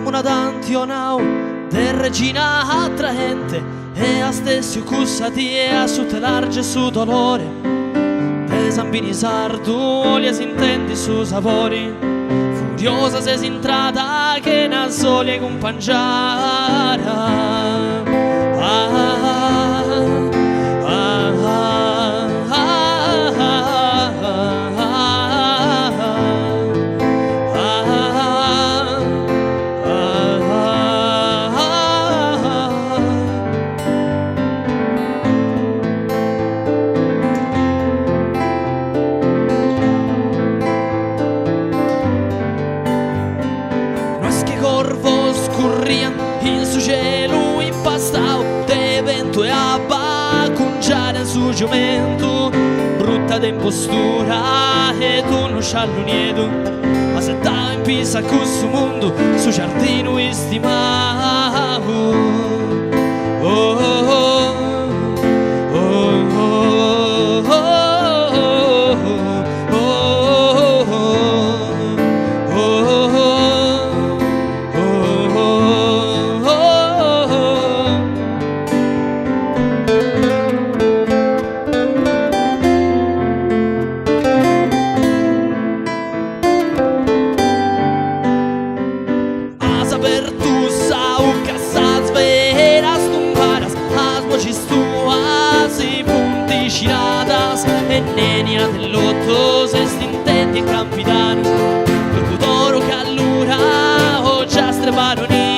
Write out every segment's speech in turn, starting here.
come una dantionau de regina attraente, e a stessi cussatie su te large su dolore de zambini sarduoli si intendi su sapori furiosa se si intrada che na sole con pangiara. In su cielo impastau de vento e abba cunciare su giumento brutta de impostura e tu non sciallo nieto ma se da in pisa con su mondo su giardino istimau. Oh, oh, oh. E nenia dell'otto se stintendi e campitano per d'oro che allora ho già strebaronia.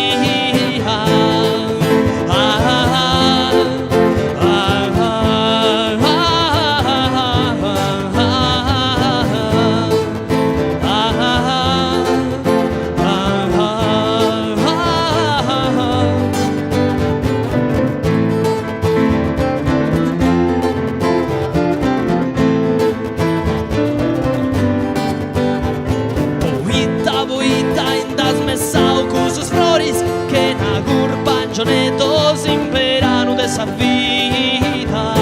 Gionetos imperano de sa vita.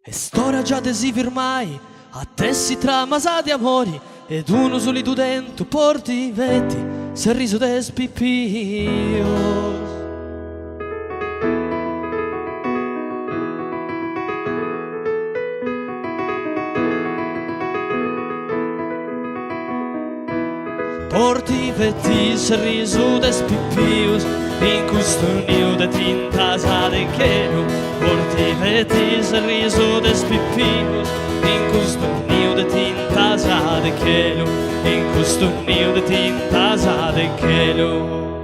E storia già desi firmai a te si tramasati amori ed uno solido dentro porti vetti sorriso de spipios. Porti vetti sorriso de spipios in questo nido de tintas adechero. Porti vetti sorriso de spipios in questo nido de tintas adechero. In questo nido de tintas adechero.